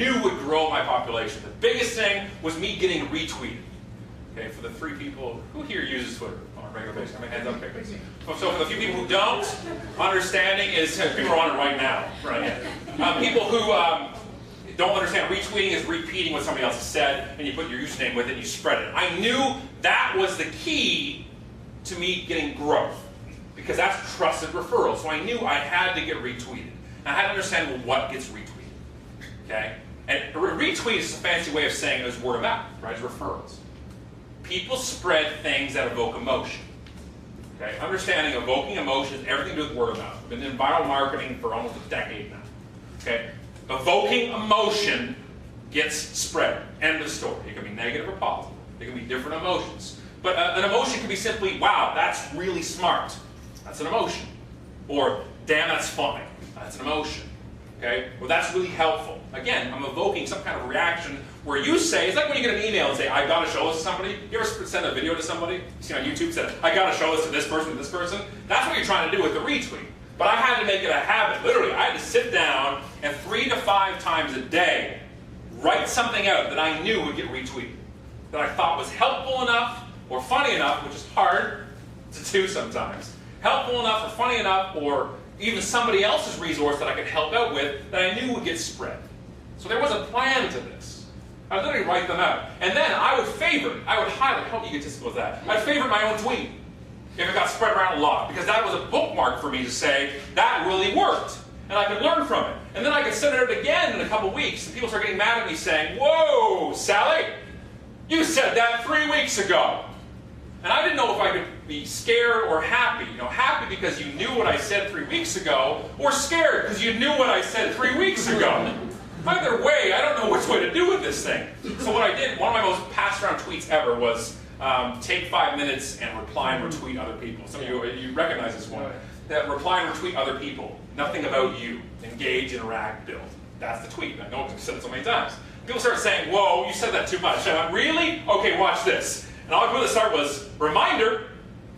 knew would grow my population. The biggest thing was me getting retweeted. Okay, for the 3 people, who here uses Twitter on a regular basis? I mean, hands up, okay. So for the few people who don't, understanding is, people are on it right now, right? People who don't understand, retweeting is repeating what somebody else has said, and you put your username with it and you spread it. I knew that was the key to me getting growth, because that's trusted referral. So I knew I had to get retweeted. And I had to understand, well, what gets retweeted, okay? And a retweet is a fancy way of saying it is word of mouth, right? It's referrals. People spread things that evoke emotion. Okay? Understanding evoking emotion has everything to do with word of mouth. I've been in viral marketing for almost a decade now. Okay? Evoking emotion gets spread. End of story. It can be negative or positive. It can be different emotions. But an emotion can be simply, wow, that's really smart. That's an emotion. Or, damn, that's funny. That's an emotion. Okay? Well, that's really helpful. Again, I'm evoking some kind of reaction where you say, it's like when you get an email and say, I got to show this to somebody. You ever send a video to somebody? You see on YouTube, said, I got to show this to this person, to this person. That's what you're trying to do with the retweet. But I had to make it a habit. Literally, I had to sit down and 3 to 5 times a day write something out that I knew would get retweeted. That I thought was helpful enough or funny enough, which is hard to do sometimes. Helpful enough or funny enough, or even somebody else's resource that I could help out with that I knew would get spread. So there was a plan to this. I would literally write them out. And then I would favorite, I would highlight, how egotistical is that? I'd favorite my own tweet if it got spread around a lot, because that was a bookmark for me to say, that really worked. And I could learn from it. And then I could send it out again in a couple weeks, and people start getting mad at me saying, whoa, Sally, you said that 3 weeks ago. And I didn't know if I could be scared or happy. You know, happy because you knew what I said 3 weeks ago, or scared because you knew what I said 3 weeks ago. Either way, I don't know which way to do with this thing. So what I did, one of my most passed around tweets ever was take 5 minutes and reply and retweet other people. Some of you recognize this one. That reply and retweet other people. Nothing about you. Engage, interact, build. That's the tweet. I know I've said it so many times. People start saying, whoa, you said that too much. I went, really? Okay, watch this. And all I put at the start was, reminder,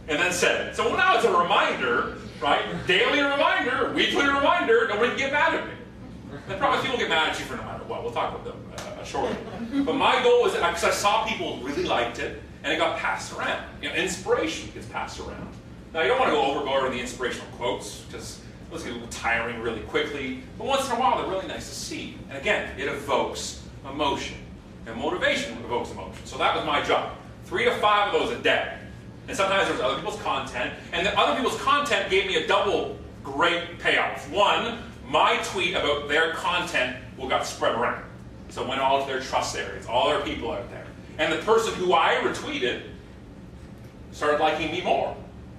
and then said it. So now it's a reminder, right? Daily reminder, weekly reminder, nobody can get mad at me. And probably people get mad at you for no matter what. We'll talk about them shortly. But my goal was, because I saw people really liked it, and it got passed around. You know, inspiration gets passed around. Now, you don't want to go overboard with the inspirational quotes, because those get a little tiring really quickly. But once in a while, they're really nice to see. And again, it evokes emotion. And motivation evokes emotion. So that was my job. 3 to 5 of those a day. And sometimes there was other people's content. And the other people's content gave me a double great payoff. One, my tweet about their content got spread around. So it went all to their trust areas, all their people out there. And the person who I retweeted started liking me more.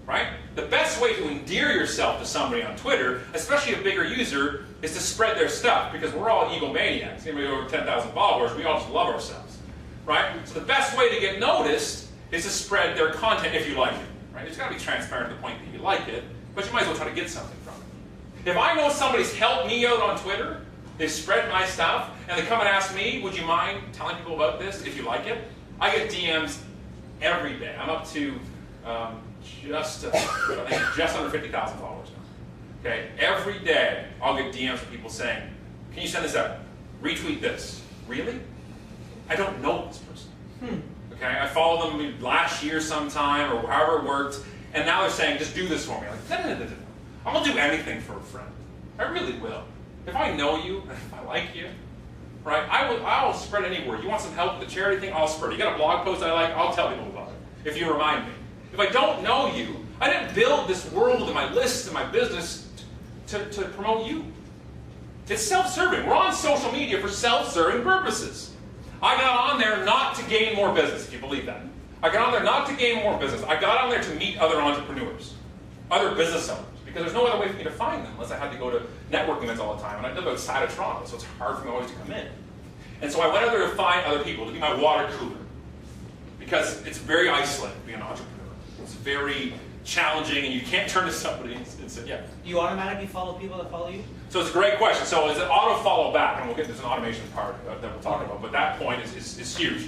Right? The best way to endear yourself to somebody on Twitter, especially a bigger user, is to spread their stuff, because we're all egomaniacs. Anybody over 10,000 followers, we all just love ourselves. Right? So the best way to get noticed is to spread their content if you like it. Right? It's got to be transparent to the point that you like it, but you might as well try to get something from it. If I know somebody's helped me out on Twitter, they've spread my stuff, and they come and ask me, would you mind telling people about this if you like it? I get DMs every day. I'm up to just under 50,000 followers now. Okay? Every day I'll get DMs from people saying, can you send this out? Retweet this. Really? I don't know this person. Okay? I followed them last year sometime or however it worked, and now they're saying, just do this for me. I'm like, no. I'm going to do anything for a friend. I really will. If I know you, if I like you, right, I'll spread any word. You want some help with the charity thing? I'll spread it. You got a blog post I like? I'll tell people about it, if you remind me. If I don't know you, I didn't build this world and my lists and my business to promote you. It's self-serving. We're on social media for self-serving purposes. I got on there not to gain more business, if you believe that. I got on there not to gain more business. I got on there to meet other entrepreneurs, other business owners, because there's no other way for me to find them unless I had to go to networking events all the time. And I live outside of Toronto, so it's hard for me always to come in. And so I went out there to find other people, to be my water cooler, because it's very isolating being an entrepreneur. It's very challenging, and you can't turn to somebody and say, yeah. Do you automatically follow people that follow you? So it's a great question. So is it auto-follow back? And we'll get to an automation part that we'll talk about, but that point is huge.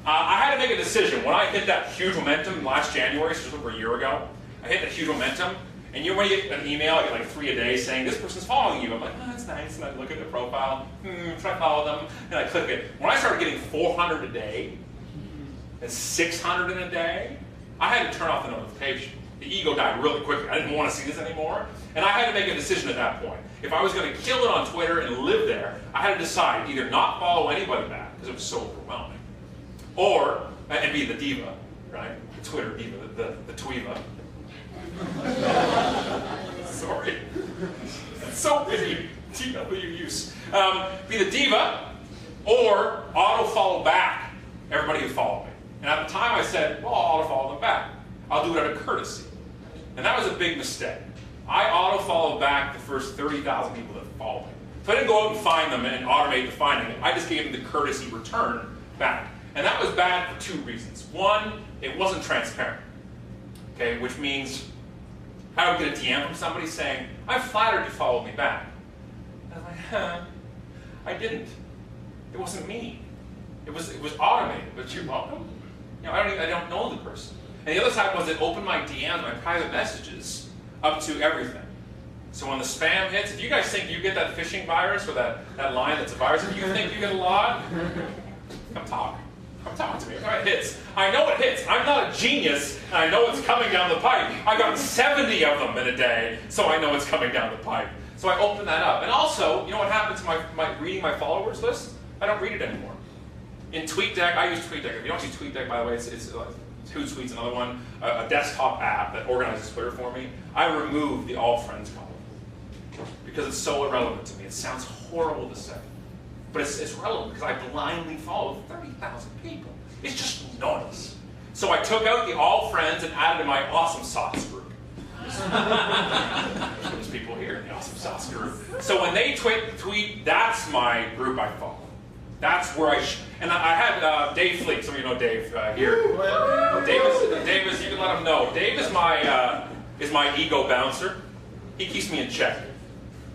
I had to make a decision. When I hit that huge momentum last January, so just over a year ago, I hit that huge momentum, And when you get an email, I get like 3 a day saying, this person's following you. I'm like, oh, that's nice. And I look at the profile. Should I follow them? And I click it. When I started getting 400 a day and 600 in a day, I had to turn off the notification. The ego died really quickly. I didn't want to see this anymore. And I had to make a decision at that point. If I was going to kill it on Twitter and live there, I had to decide either not follow anybody back, because it was so overwhelming, or, and be the diva, right? The Twitter diva, the tweeva. Sorry. It's so busy. TW use. Be the diva, or auto-follow back everybody who followed me. And at the time I said, well, I'll auto-follow them back. I'll do it out of courtesy. And that was a big mistake. I auto-followed back the first 30,000 people that followed me. So I didn't go out and find them and automate the finding. I just gave them the courtesy return back. And that was bad for 2 reasons. One, it wasn't transparent. Okay, which means I would get a DM from somebody saying, I'm flattered you followed me back. And I'm like, I didn't. It wasn't me. It was automated, but you're welcome. You know, I don't know the person. And the other side was it opened my DMs, my private messages, up to everything. So when the spam hits, if you guys think you get that phishing virus or that line that's a virus, if you think you get a lot, come talk. Come talk to me. It hits. I know it hits. I'm not a genius, and I know it's coming down the pipe. I got 70 of them in a day, so I know it's coming down the pipe. So I open that up. And also, you know what happened to my reading my followers list? I don't read it anymore. In TweetDeck, I use TweetDeck. If you don't use TweetDeck, by the way, it's Hootsuite's another one, a desktop app that organizes Twitter for me. I remove the all friends column because it's so irrelevant to me. It sounds horrible to say, but it's relevant because I blindly follow 30,000 people. It's just noise. So I took out the all friends and added to my awesome sauce group. There's people here in the awesome sauce group. So when they tweet, that's my group I follow. That's where and I had Dave Fleet. Some of you know Dave here. Dave is, you can let him know. Dave is my ego bouncer. He keeps me in check.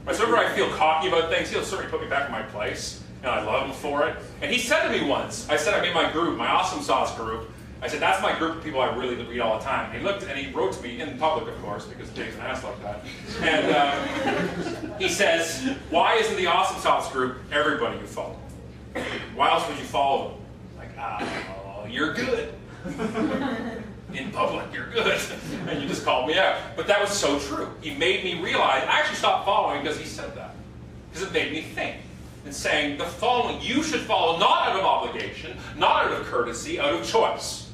Right, so whenever I feel cocky about things, he'll certainly put me back in my place, and I love him for it. And he said to me once, I said I made my group, my awesome sauce group. I said that's my group of people I really read all the time. And he looked and he wrote to me in public, of course, because Dave's an ass like that. And he says, "Why isn't the awesome sauce group everybody you follow? Why else would you follow them?" Like, oh, you're good. In public, you're good. And you just called me out. But that was so true. He made me realize, I actually stopped following because he said that. Because it made me think. And saying, the following, you should follow not out of obligation, not out of courtesy, out of choice.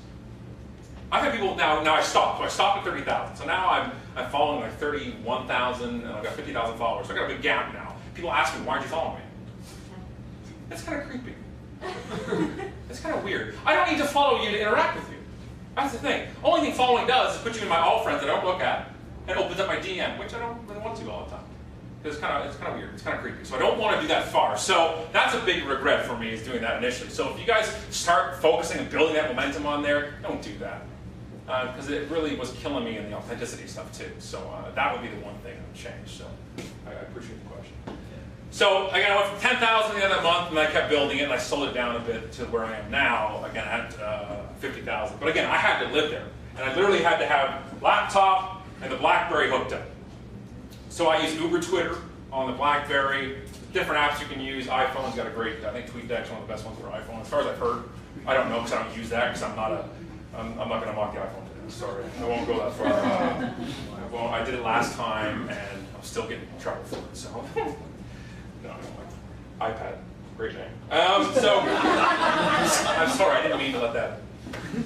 I've had people, now I stopped. So I stopped at 30,000. So now I'm following like 31,000, and I've got 50,000 followers. So I've got a big gap now. People ask me, why'd you follow me? It's kind of creepy. It's kind of weird. I don't need to follow you to interact with you. That's the thing. Only thing following does is put you in my all friends that I don't look at, and opens up my DM, which I don't really want to all the time. Because it's kind of weird. It's kind of creepy. So I don't want to do that far. So that's a big regret for me, is doing that initially. So if you guys start focusing and building that momentum on there, don't do that. Because it really was killing me in the authenticity stuff too. So that would be the one thing that would change. So I appreciate the question. So again, I went from 10,000 the end of the month, and I kept building it, and I slowed it down a bit to where I am now, again at 50,000. But again, I had to live there, and I literally had to have laptop and the BlackBerry hooked up. So I use Uber Twitter on the BlackBerry, different apps you can use. iPhone's got a great, I think TweetDeck's one of the best ones for iPhone. As far as I've heard, I don't know because I don't use that because I'm not going to mock the iPhone today. Sorry, I won't go that far. I did it last time, and I'm still getting in trouble for it. So. No, iPad, great name. So, I'm sorry, I didn't mean to let that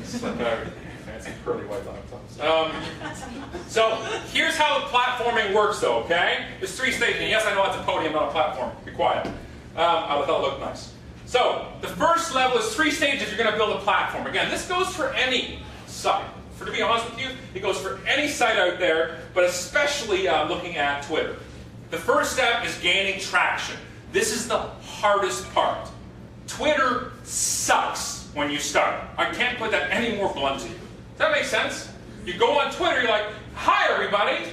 slip out. Fancy curly white laptops. So, here's how the platforming works though, okay? There's 3 stages, and yes, I know that's a podium, not a platform. Be quiet. I thought it looked nice. So, the first level is 3 stages you're going to build a platform. Again, this goes for any site. To be honest with you, it goes for any site out there, but especially looking at Twitter. The first step is gaining traction. This is the hardest part. Twitter sucks when you start. I can't put that any more blunt to you. Does that make sense? You go on Twitter, you're like, hi everybody.